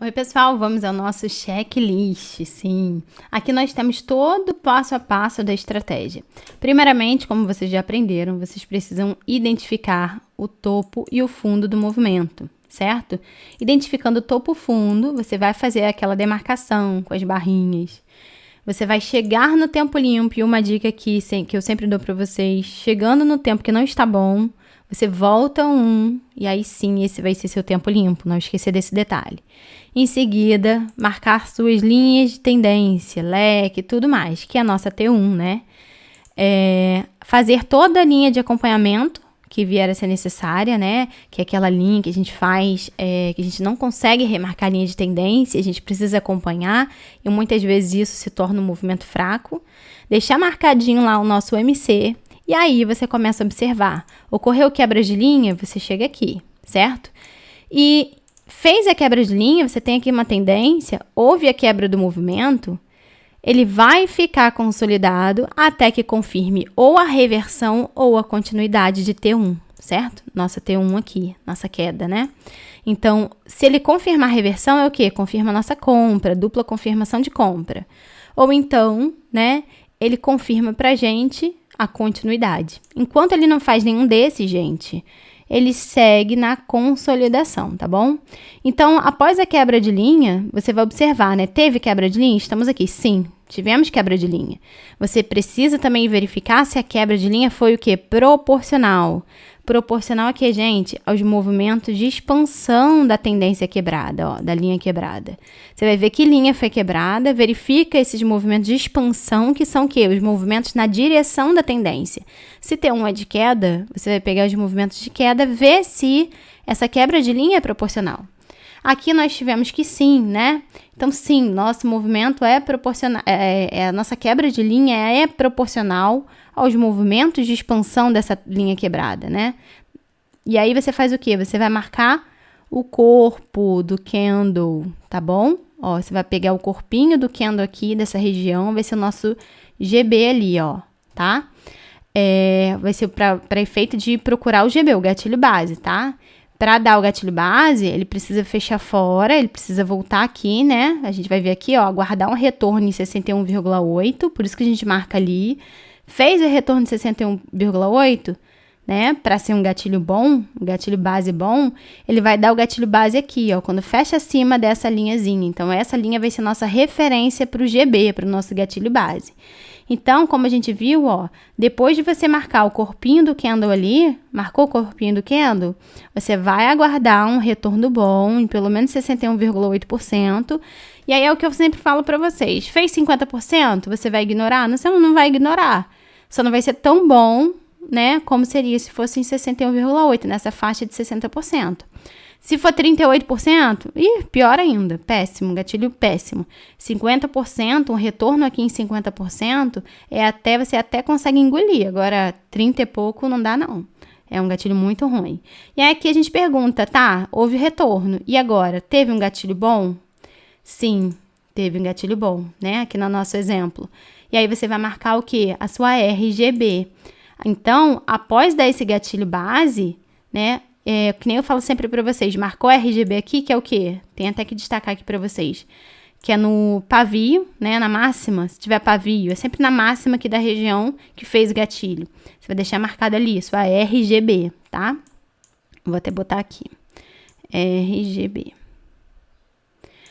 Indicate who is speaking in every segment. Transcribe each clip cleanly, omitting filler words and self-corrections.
Speaker 1: Oi, pessoal, vamos ao nosso checklist, sim. Aqui nós temos todo o passo a passo da estratégia. Primeiramente, como vocês já aprenderam, vocês precisam identificar o topo e o fundo do movimento, certo? Identificando o topo e o fundo, você vai fazer aquela demarcação com as barrinhas. Você vai chegar no tempo limpo, e uma dica aqui que eu sempre dou para vocês, chegando no tempo que não está bom, você volta e aí sim, esse vai ser seu tempo limpo, não esquecer desse detalhe. Em seguida, marcar suas linhas de tendência, leque e tudo mais, que é a nossa T1, né? Fazer toda a linha de acompanhamento que vier a ser necessária, né? Que é aquela linha que a gente faz, que a gente não consegue remarcar a linha de tendência, a gente precisa acompanhar, e muitas vezes isso se torna um movimento fraco. Deixar marcadinho lá o nosso MC, e aí você começa a observar. Ocorreu quebra de linha, você chega aqui, certo? E fez a quebra de linha, você tem aqui uma tendência, houve a quebra do movimento, ele vai ficar consolidado até que confirme ou a reversão ou a continuidade de T1, certo? Nossa T1 aqui, nossa queda, né? Então, se ele confirmar a reversão, é o quê? Confirma a nossa compra, dupla confirmação de compra. Ou então, né, ele confirma pra gente a continuidade. Enquanto ele não faz nenhum desses, gente, ele segue na consolidação, tá bom? Então, após a quebra de linha, você vai observar, né? Teve quebra de linha? Estamos aqui. Sim, tivemos quebra de linha. Você precisa também verificar se a quebra de linha foi o quê? Proporcional. Proporcional aqui, gente, aos movimentos de expansão da tendência quebrada, ó, da linha quebrada. Você vai ver que linha foi quebrada, verifica esses movimentos de expansão, que são o quê? Os movimentos na direção da tendência. Se T1 é de queda, você vai pegar os movimentos de queda, ver se essa quebra de linha é proporcional. Aqui nós tivemos que sim, né? Então, sim, nosso movimento é proporcional, a nossa quebra de linha é proporcional aos movimentos de expansão dessa linha quebrada, né? E aí você faz o quê? Você vai marcar o corpo do candle, tá bom? Ó, você vai pegar o corpinho do candle aqui dessa região, vai ser o nosso GB ali, ó, tá? Vai ser para efeito de procurar o GB, o gatilho base, tá? Para dar o gatilho base, ele precisa fechar fora, ele precisa voltar aqui, né? A gente vai ver aqui, ó, aguardar um retorno em 61,8, por isso que a gente marca ali. Fez o retorno de 61,8, né? Para ser um gatilho bom, um gatilho base bom, ele vai dar o gatilho base aqui, ó, quando fecha acima dessa linhazinha. Então, essa linha vai ser nossa referência para o GB, para o nosso gatilho base. Então, como a gente viu, ó, depois de você marcar o corpinho do candle ali, marcou o corpinho do candle, você vai aguardar um retorno bom em pelo menos 61,8%. E aí é o que eu sempre falo para vocês. Fez 50%? Você vai ignorar? Não, você não vai ignorar. Só não vai ser tão bom, né, como seria se fosse em 61,8%, nessa faixa de 60%. Se for 38%, pior ainda, péssimo, gatilho péssimo. 50%, um retorno aqui em 50%, você até consegue engolir. Agora, 30 e pouco não dá, não. É um gatilho muito ruim. E aí aqui a gente pergunta, tá, houve retorno. E agora, teve um gatilho bom? Sim, teve um gatilho bom, né? Aqui no nosso exemplo. E aí você vai marcar o quê? A sua RGB. Então, após dar esse gatilho base, né? Que nem eu falo sempre para vocês, marcou RGB aqui, que é o quê? Tem até que destacar aqui para vocês, que é no pavio, né, na máxima, se tiver pavio, é sempre na máxima aqui da região que fez o gatilho. Você vai deixar marcado ali, sua RGB, tá? Vou até botar aqui, RGB.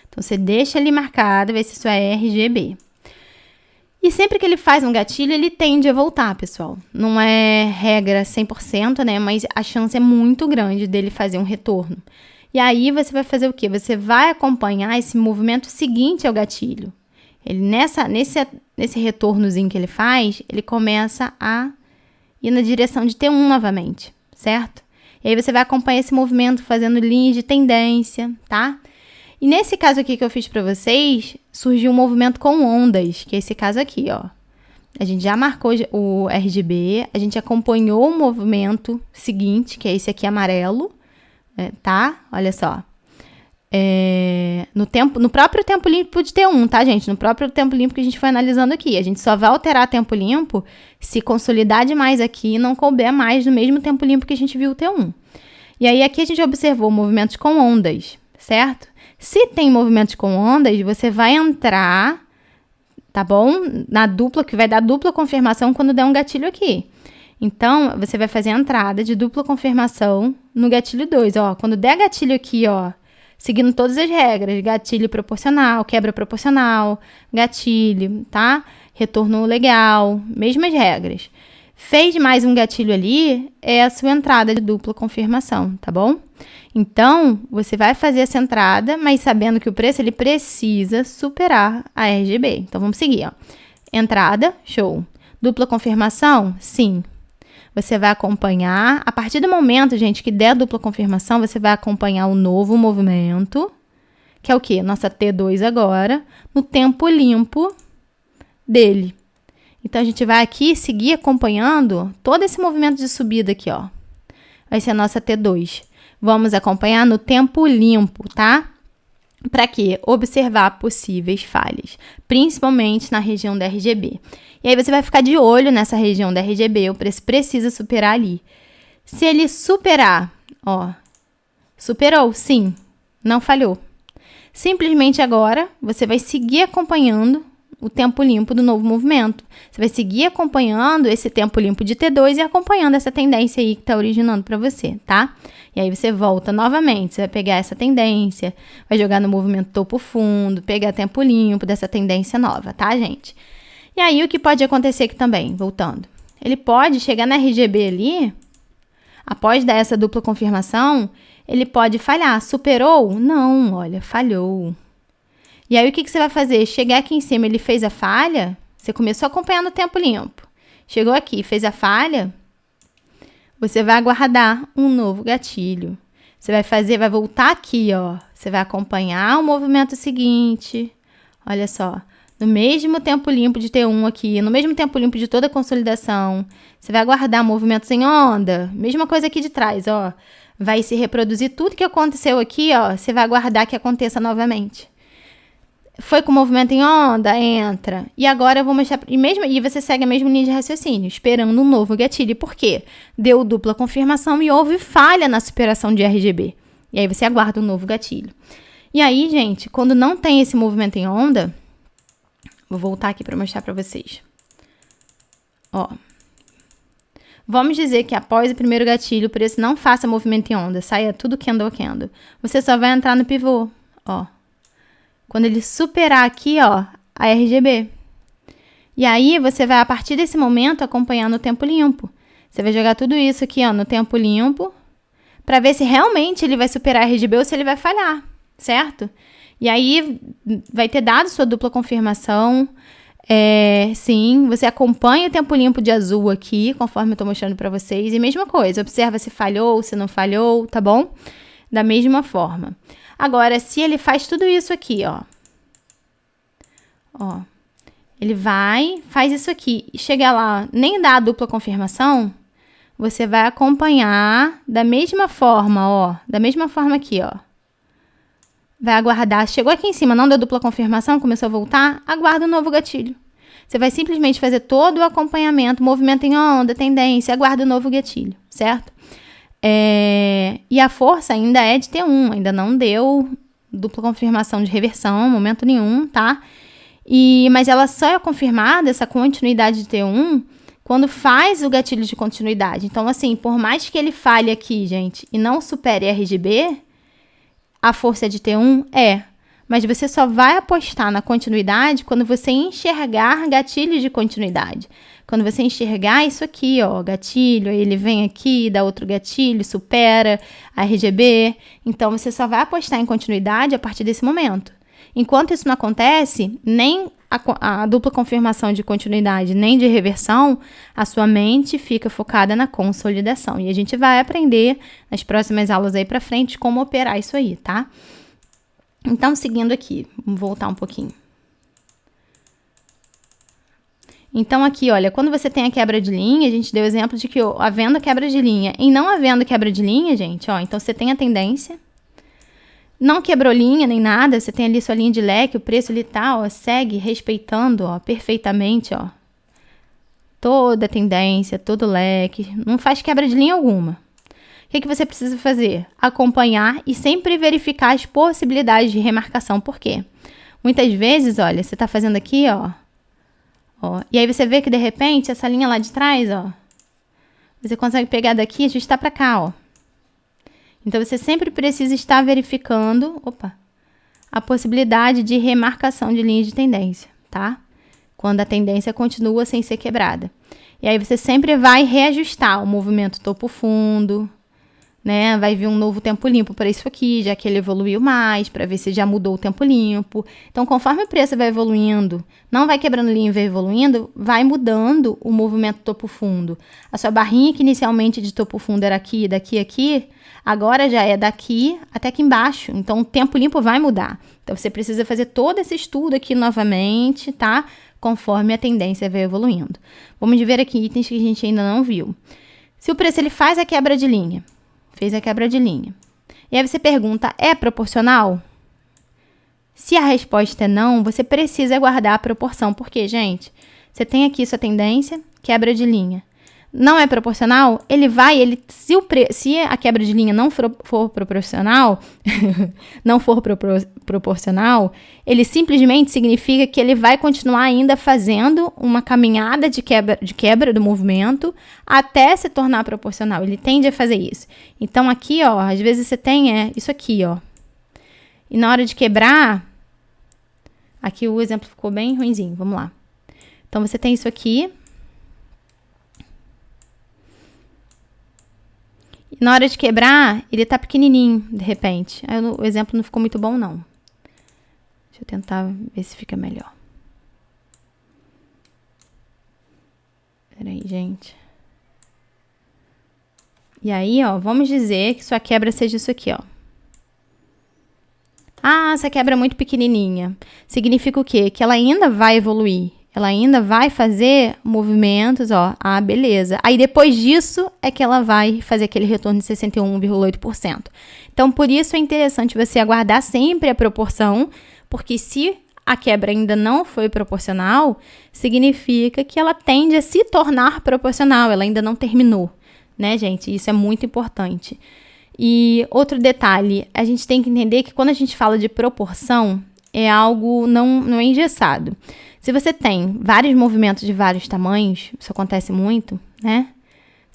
Speaker 1: Então, você deixa ali marcado, vai ser sua RGB. E sempre que ele faz um gatilho, ele tende a voltar, pessoal. Não é regra 100%, né? Mas a chance é muito grande dele fazer um retorno. E aí, você vai fazer o quê? Você vai acompanhar esse movimento seguinte ao gatilho. Ele, nesse retornozinho que ele faz, ele começa a ir na direção de T1 novamente, certo? E aí, você vai acompanhar esse movimento fazendo linhas de tendência, tá? E nesse caso aqui que eu fiz para vocês, surgiu um movimento com ondas, que é esse caso aqui, ó. A gente já marcou o RGB, a gente acompanhou o movimento seguinte, que é esse aqui amarelo, tá? Olha só. No próprio tempo limpo de T1, tá, gente? No próprio tempo limpo que a gente foi analisando aqui. A gente só vai alterar tempo limpo se consolidar demais aqui e não couber mais no mesmo tempo limpo que a gente viu o T1. E aí aqui a gente observou movimentos com ondas, certo? Se tem movimentos com ondas, você vai entrar, tá bom? Na dupla, que vai dar dupla confirmação quando der um gatilho aqui. Então, você vai fazer a entrada de dupla confirmação no gatilho 2, ó. Quando der gatilho aqui, ó, seguindo todas as regras, gatilho proporcional, quebra proporcional, gatilho, tá? Retorno legal, mesmas regras. Fez mais um gatilho ali, é a sua entrada de dupla confirmação, tá bom? Então, você vai fazer essa entrada, mas sabendo que o preço, ele precisa superar a RGB. Então, vamos seguir, ó. Entrada, show. Dupla confirmação? Sim. Você vai acompanhar, a partir do momento, gente, que der a dupla confirmação, você vai acompanhar o novo movimento, que é o quê? Nossa T2 agora, no tempo limpo dele. Então, a gente vai aqui seguir acompanhando todo esse movimento de subida aqui, ó. Vai ser a nossa T2. Vamos acompanhar no tempo limpo, tá? Para quê? Observar possíveis falhas, principalmente na região da RGB. E aí você vai ficar de olho nessa região da RGB, o preço precisa superar ali. Se ele superar, ó, superou, sim, não falhou. Simplesmente agora, você vai seguir acompanhando o tempo limpo do novo movimento. Você vai seguir acompanhando esse tempo limpo de T2 e acompanhando essa tendência aí que está originando para você, tá? E aí você volta novamente, você vai pegar essa tendência, vai jogar no movimento topo-fundo, pegar tempo limpo dessa tendência nova, tá, gente? E aí o que pode acontecer aqui também, voltando? Ele pode chegar na RGB ali, após dar essa dupla confirmação, ele pode falhar. Superou? Não, olha, falhou. E aí, o que você vai fazer? Chegar aqui em cima, ele fez a falha, você começou a acompanhar no tempo limpo. Chegou aqui, fez a falha, você vai aguardar um novo gatilho. Você vai fazer, vai voltar aqui, ó. Você vai acompanhar o movimento seguinte. Olha só, no mesmo tempo limpo de T1 aqui, no mesmo tempo limpo de toda a consolidação. Você vai aguardar movimentos em onda. Mesma coisa aqui de trás, ó. Vai se reproduzir tudo que aconteceu aqui, ó. Você vai aguardar que aconteça novamente. Foi com movimento em onda? Entra. E agora eu vou mostrar... E você segue a mesma linha de raciocínio, esperando um novo gatilho. Por quê? Deu dupla confirmação e houve falha na superação de RGB. E aí você aguarda um novo gatilho. E aí, gente, quando não tem esse movimento em onda... Vou voltar aqui para mostrar para vocês. Ó. Vamos dizer que após o primeiro gatilho, o preço não faça movimento em onda. Saia tudo candle a candle. Você só vai entrar no pivô. Ó. Quando ele superar aqui, ó, a RGB. E aí, você vai, a partir desse momento, acompanhar no tempo limpo. Você vai jogar tudo isso aqui, ó, no tempo limpo, para ver se realmente ele vai superar a RGB ou se ele vai falhar, certo? E aí, vai ter dado sua dupla confirmação. Sim, você acompanha o tempo limpo de azul aqui, conforme eu tô mostrando para vocês. E mesma coisa, observa se falhou, se não falhou, tá bom? Da mesma forma. Agora, se ele faz tudo isso aqui, ó. Ó. Ele vai, faz isso aqui. E chega lá, nem dá a dupla confirmação, você vai acompanhar da mesma forma, ó. Da mesma forma aqui, ó. Vai aguardar. Chegou aqui em cima, não deu dupla confirmação, começou a voltar, aguarda um novo gatilho. Você vai simplesmente fazer todo o acompanhamento, movimento em onda, tendência, aguarda um novo gatilho, certo? E a força ainda é de T1, ainda não deu dupla confirmação de reversão, momento nenhum, tá? Mas ela só é confirmada, essa continuidade de T1, quando faz o gatilho de continuidade. Então, assim, por mais que ele falhe aqui, gente, e não supere RGB, a força é de T1? Mas você só vai apostar na continuidade quando você enxergar gatilhos de continuidade. Quando você enxergar isso aqui, ó, gatilho, aí ele vem aqui, dá outro gatilho, supera a RGB. Então, você só vai apostar em continuidade a partir desse momento. Enquanto isso não acontece, nem a dupla confirmação de continuidade, nem de reversão, a sua mente fica focada na consolidação. E a gente vai aprender nas próximas aulas aí pra frente como operar isso aí, tá? Então, seguindo aqui, vamos voltar um pouquinho. Então, aqui, olha, quando você tem a quebra de linha, a gente deu exemplo de que havendo quebra de linha e não havendo quebra de linha, gente, ó, então você tem a tendência, não quebrou linha nem nada, você tem ali sua linha de leque, o preço ali tá, ó, segue respeitando, ó, perfeitamente, ó, toda a tendência, todo o leque, não faz quebra de linha alguma. que você precisa fazer? Acompanhar e sempre verificar as possibilidades de remarcação. Por quê? Muitas vezes, olha, você está fazendo aqui, ó, e aí você vê que de repente essa linha lá de trás, ó, você consegue pegar daqui e ajustar para cá, ó. Então você sempre precisa estar verificando, a possibilidade de remarcação de linha de tendência, tá? Quando a tendência continua sem ser quebrada. E aí você sempre vai reajustar o movimento topo fundo, né? Vai vir um novo tempo limpo para isso aqui, já que ele evoluiu mais, para ver se já mudou o tempo limpo. Então, conforme o preço vai evoluindo, não vai quebrando linha e vai evoluindo, vai mudando o movimento topo fundo. A sua barrinha que inicialmente de topo fundo era aqui, daqui, aqui, agora já é daqui até aqui embaixo. Então, o tempo limpo vai mudar. Então, você precisa fazer todo esse estudo aqui novamente, tá? Conforme a tendência vai evoluindo. Vamos ver aqui itens que a gente ainda não viu. Se o preço ele faz a quebra de linha, fez a quebra de linha. E aí você pergunta, é proporcional? Se a resposta é não, você precisa guardar a proporção. Por quê, gente? Você tem aqui sua tendência, quebra de linha. Não é proporcional? Se a quebra de linha não for proporcional, proporcional, ele simplesmente significa que ele vai continuar ainda fazendo uma caminhada de quebra do movimento até se tornar proporcional. Ele tende a fazer isso. Então, aqui, ó, às vezes você tem isso aqui, ó. E na hora de quebrar, aqui o exemplo ficou bem ruinzinho. Vamos lá. Então, você tem isso aqui. Na hora de quebrar, ele tá pequenininho, de repente. Aí o exemplo não ficou muito bom, não. Deixa eu tentar ver se fica melhor. Peraí, gente. E aí, ó, vamos dizer que sua quebra seja isso aqui, ó. Ah, essa quebra é muito pequenininha. Significa o quê? Que ela ainda vai evoluir. Ela ainda vai fazer movimentos, ó. Ah, beleza. Aí depois disso é que ela vai fazer aquele retorno de 61,8%. Então, por isso é interessante você aguardar sempre a proporção, porque se a quebra ainda não foi proporcional, significa que ela tende a se tornar proporcional. Ela ainda não terminou, né, gente? Isso é muito importante. E outro detalhe, a gente tem que entender que quando a gente fala de proporção, é algo não é engessado. Se você tem vários movimentos de vários tamanhos, isso acontece muito, né?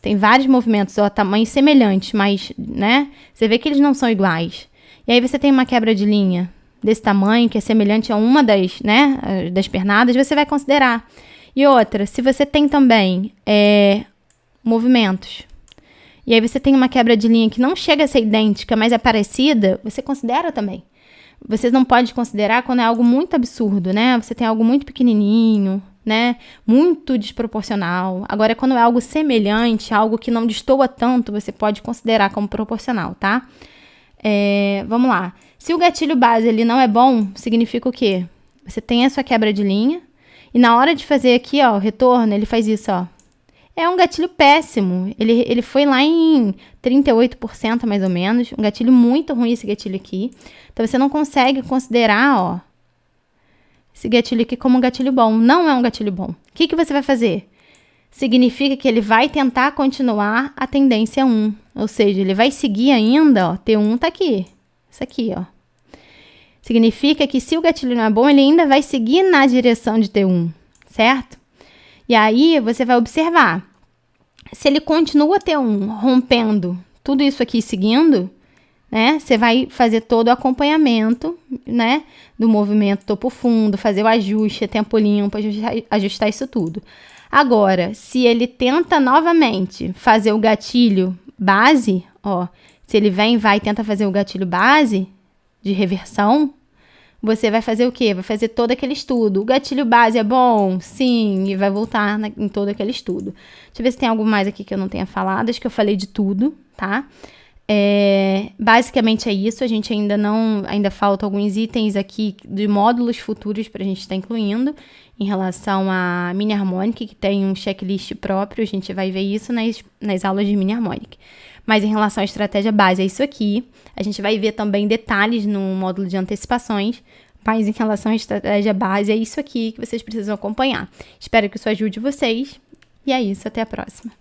Speaker 1: Tem vários movimentos, ó, tamanhos semelhantes, mas, né? Você vê que eles não são iguais. E aí você tem uma quebra de linha desse tamanho, que é semelhante a uma das pernadas, você vai considerar. E outra, se você tem também movimentos, e aí você tem uma quebra de linha que não chega a ser idêntica, mas é parecida, você considera também. Você não pode considerar quando é algo muito absurdo, né? Você tem algo muito pequenininho, né? Muito desproporcional. Agora, quando é algo semelhante, algo que não destoa tanto, você pode considerar como proporcional, tá? Vamos lá. Se o gatilho base ele não é bom, significa o quê? Você tem a sua quebra de linha e na hora de fazer aqui, ó, o retorno, ele faz isso, ó. É um gatilho péssimo. Ele foi lá em 38% mais ou menos. Um gatilho muito ruim esse gatilho aqui. Então, você não consegue considerar, ó, esse gatilho aqui como um gatilho bom. Não é um gatilho bom. O que você vai fazer? Significa que ele vai tentar continuar a tendência 1. Ou seja, ele vai seguir ainda, ó, T1 tá aqui. Isso aqui, ó. Significa que se o gatilho não é bom, ele ainda vai seguir na direção de T1, certo? E aí, você vai observar. Se ele continua T1 rompendo tudo isso aqui seguindo, né? Você vai fazer todo o acompanhamento, né? Do movimento topo fundo, fazer o ajuste, tempo limpo, ajustar isso tudo. Agora, se ele tenta novamente fazer o gatilho base, ó. Se ele vai e tenta fazer o gatilho base de reversão, você vai fazer o quê? Vai fazer todo aquele estudo. O gatilho base é bom? Sim. E vai voltar em todo aquele estudo. Deixa eu ver se tem algo mais aqui que eu não tenha falado. Acho que eu falei de tudo, tá? Basicamente é isso. A gente ainda falta alguns itens aqui de módulos futuros para a gente estar incluindo em relação a mini harmonic, que tem um checklist próprio. A gente vai ver isso nas aulas de mini harmonic. Mas em relação à estratégia base, é isso aqui. A gente vai ver também detalhes no módulo de antecipações, mas em relação à estratégia base, é isso aqui que vocês precisam acompanhar. Espero que isso ajude vocês. E é isso, até a próxima.